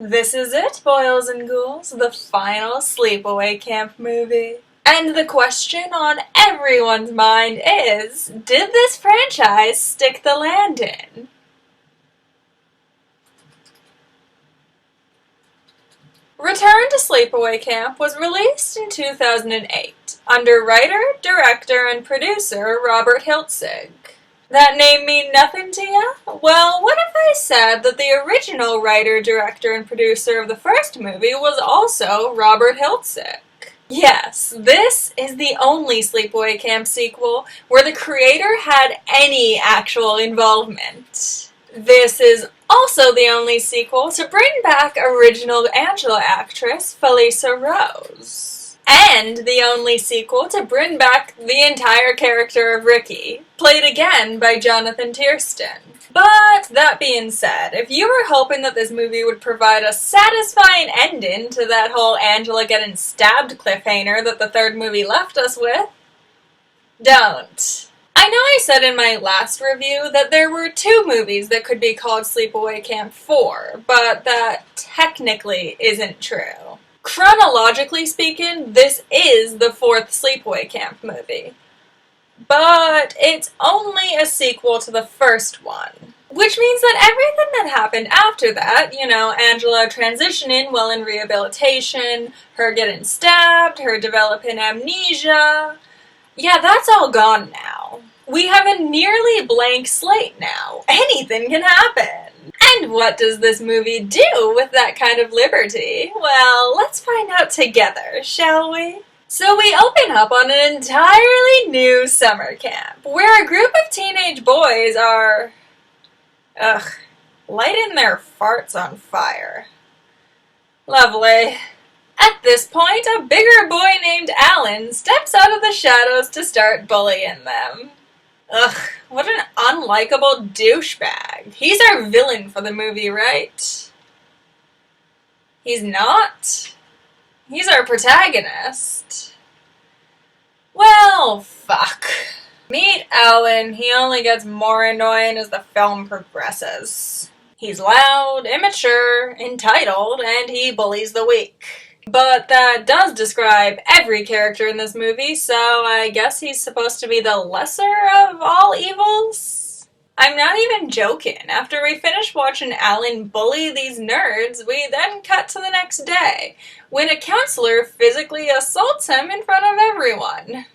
This is it, boils and ghouls, the final sleepaway camp movie. And the question on everyone's mind is, did this franchise stick the landing? Return to Sleepaway Camp was released in 2008 under writer, director, and producer Robert Hiltzig. That name mean nothing to you? Well, what if I said that the original writer, director, and producer of the first movie was also Robert Hiltzig? Yes, this is the only Sleepaway Camp sequel where the creator had any actual involvement. This is also the only sequel to bring back original Angela actress Felissa Rose. And the only sequel to bring back the entire character of Ricky, played again by Jonathan Tiersten. But that being said, if you were hoping that this movie would provide a satisfying ending to that whole Angela getting stabbed cliffhanger that the third movie left us with, don't. I know I said in my last review that there were two movies that could be called Sleepaway Camp 4, but that technically isn't true. Chronologically speaking, this is the fourth Sleepaway Camp movie. But it's only a sequel to the first one. Which means that everything that happened after that, Angela transitioning while in rehabilitation, her getting stabbed, her developing amnesia, that's all gone now. We have a nearly blank slate now. Anything can happen. And what does this movie do with that kind of liberty? Well, let's find out together, shall we? So we open up on an entirely new summer camp, where a group of teenage boys are, lighting their farts on fire. Lovely. At this point, a bigger boy named Alan steps out of the shadows to start bullying them. What an unlikable douchebag. He's our villain for the movie, right? He's not. He's our protagonist. Well, fuck. Meet Alan. He only gets more annoying as the film progresses. He's loud, immature, entitled, and he bullies the weak. But that does describe every character in this movie, so I guess he's supposed to be the lesser of all evils? I'm not even joking. After we finish watching Alan bully these nerds, we then cut to the next day, when a counselor physically assaults him in front of everyone.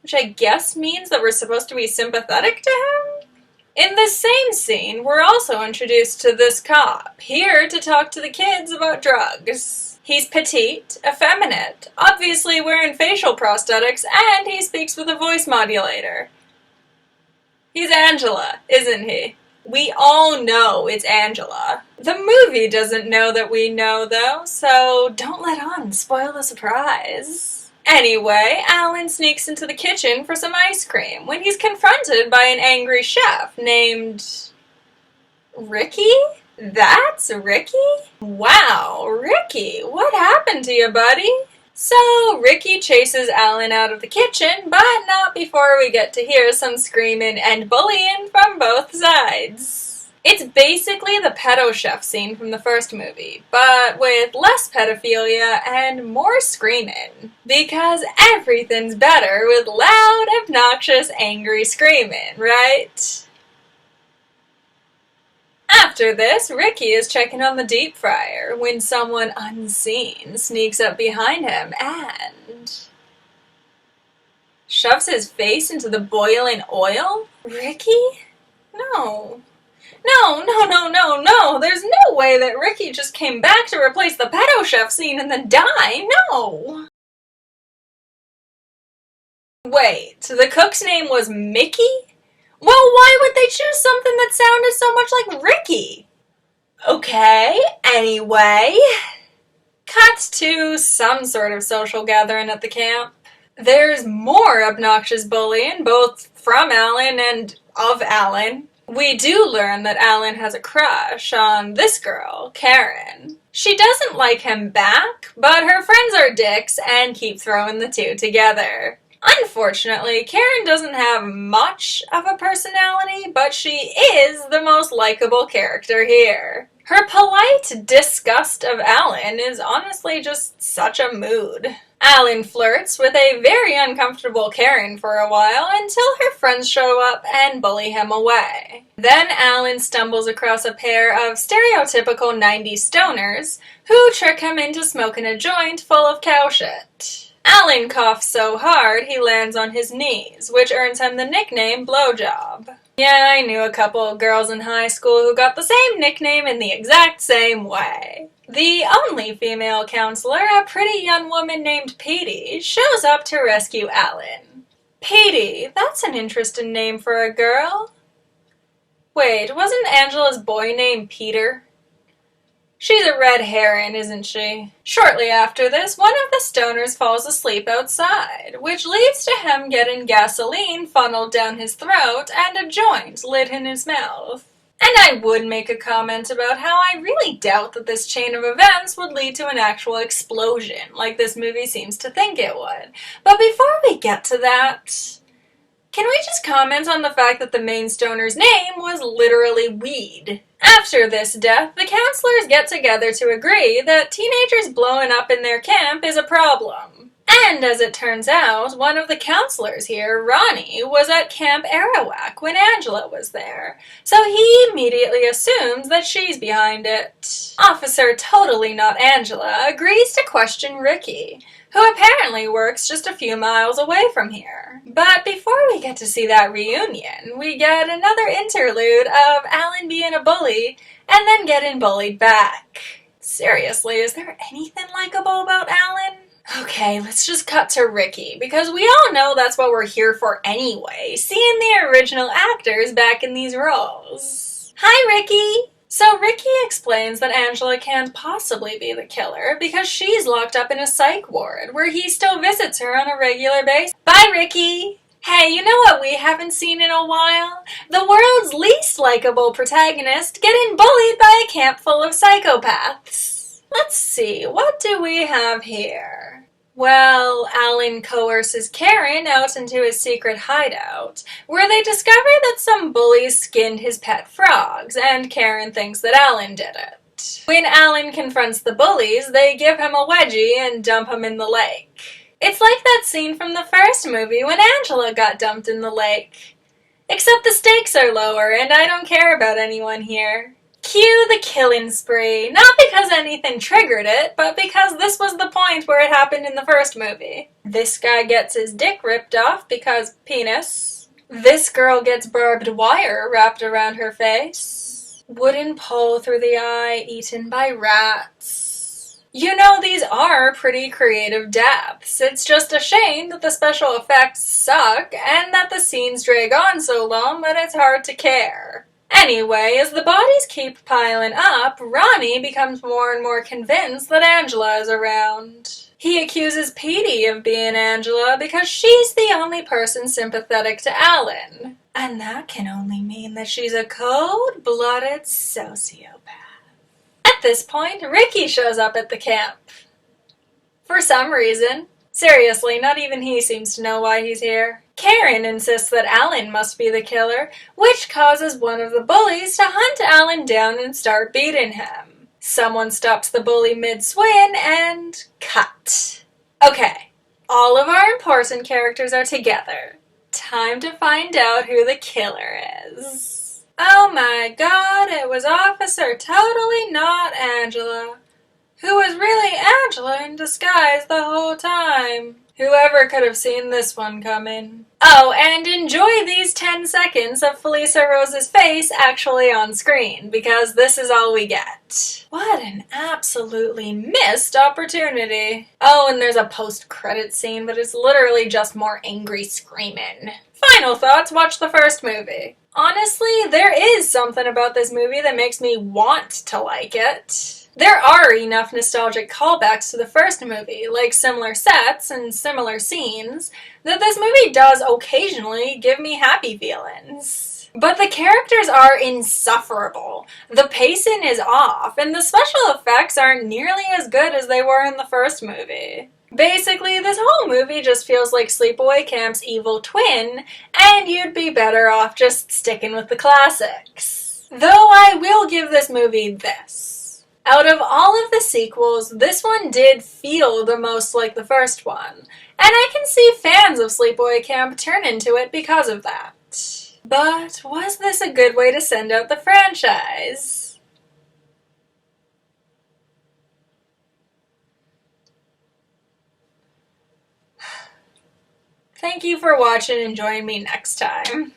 Which I guess means that we're supposed to be sympathetic to him? In this same scene, we're also introduced to this cop, here to talk to the kids about drugs. He's petite, effeminate, obviously wearing facial prosthetics, and he speaks with a voice modulator. He's Angela, isn't he? We all know it's Angela. The movie doesn't know that we know, though, so don't let on spoil the surprise. Anyway, Alan sneaks into the kitchen for some ice cream when he's confronted by an angry chef named Ricky? That's Ricky? Wow, Ricky, what happened to you, buddy? So, Ricky chases Alan out of the kitchen, but not before we get to hear some screaming and bullying from both sides. It's basically the pedo chef scene from the first movie, but with less pedophilia and more screaming. Because everything's better with loud, obnoxious, angry screaming, right? After this, Ricky is checking on the deep fryer when someone unseen sneaks up behind him and shoves his face into the boiling oil? Ricky? No. No. There's no way that Ricky just came back to replace the pedo chef scene and then die. No. Wait, the cook's name was Mickey? Well, why would they choose something that sounded so much like Ricky? Okay, anyway. Cut to some sort of social gathering at the camp. There's more obnoxious bullying, both from Alan and of Alan. We do learn that Alan has a crush on this girl, Karen. She doesn't like him back, but her friends are dicks and keep throwing the two together. Unfortunately, Karen doesn't have much of a personality, but she is the most likable character here. Her polite disgust of Alan is honestly just such a mood. Alan flirts with a very uncomfortable Karen for a while until her friends show up and bully him away. Then Alan stumbles across a pair of stereotypical 90s stoners who trick him into smoking a joint full of cow shit. Alan coughs so hard he lands on his knees, which earns him the nickname Blowjob. Yeah, I knew a couple of girls in high school who got the same nickname in the exact same way. The only female counselor, a pretty young woman named Petey, shows up to rescue Alan. Petey, that's an interesting name for a girl. Wait, wasn't Angela's boy named Peter? She's a red herring, isn't she? Shortly after this, one of the stoners falls asleep outside, which leads to him getting gasoline funneled down his throat and a joint lit in his mouth. And I would make a comment about how I really doubt that this chain of events would lead to an actual explosion, like this movie seems to think it would. But before we get to that, can we just comment on the fact that the main stoner's name was literally weed? After this death, the counselors get together to agree that teenagers blowing up in their camp is a problem. And as it turns out, one of the counselors here, Ronnie, was at Camp Arawak when Angela was there, so he immediately assumes that she's behind it. Officer Totally Not Angela agrees to question Ricky, who apparently works just a few miles away from here. But before we get to see that reunion, we get another interlude of Alan being a bully and then getting bullied back. Seriously, is there anything likable about Alan? Okay, let's just cut to Ricky, because we all know that's what we're here for anyway, seeing the original actors back in these roles. Hi, Ricky! So Ricky explains that Angela can't possibly be the killer because she's locked up in a psych ward where he still visits her on a regular basis. Bye, Ricky! Hey, you know what we haven't seen in a while? The world's least likable protagonist getting bullied by a camp full of psychopaths. Let's see, what do we have here? Well, Alan coerces Karen out into his secret hideout, where they discover that some bullies skinned his pet frogs, and Karen thinks that Alan did it. When Alan confronts the bullies, they give him a wedgie and dump him in the lake. It's like that scene from the first movie when Angela got dumped in the lake. Except the stakes are lower, and I don't care about anyone here. Cue the killing spree, not because anything triggered it, but because this was the point where it happened in the first movie. This guy gets his dick ripped off because penis. This girl gets barbed wire wrapped around her face. Wooden pole through the eye eaten by rats. You know, these are pretty creative deaths. It's just a shame that the special effects suck and that the scenes drag on so long that it's hard to care. Anyway, as the bodies keep piling up, Ronnie becomes more and more convinced that Angela is around. He accuses Petey of being Angela because she's the only person sympathetic to Alan. And that can only mean that she's a cold-blooded sociopath. At this point, Ricky shows up at the camp. For some reason. Seriously, not even he seems to know why he's here. Karen insists that Alan must be the killer, which causes one of the bullies to hunt Alan down and start beating him. Someone stops the bully mid-swing and cut. Okay, all of our important characters are together. Time to find out who the killer is. Oh my god, it was Officer Totally Not Angela, who was really Angela in disguise the whole time. Whoever could have seen this one coming. Oh, and enjoy these 10 seconds of Felissa Rose's face actually on screen, because this is all we get. What an absolutely missed opportunity. Oh, and there's a post-credit scene, but it's literally just more angry screaming. Final thoughts, watch the first movie. Honestly, there is something about this movie that makes me want to like it. There are enough nostalgic callbacks to the first movie, like similar sets and similar scenes, that this movie does occasionally give me happy feelings. But the characters are insufferable, the pacing is off, and the special effects aren't nearly as good as they were in the first movie. Basically, this whole movie just feels like Sleepaway Camp's evil twin, and you'd be better off just sticking with the classics. Though I will give this movie this. Out of all of the sequels, this one did feel the most like the first one. And I can see fans of Sleepaway Camp turn into it because of that. But was this a good way to send out the franchise? Thank you for watching and join me next time.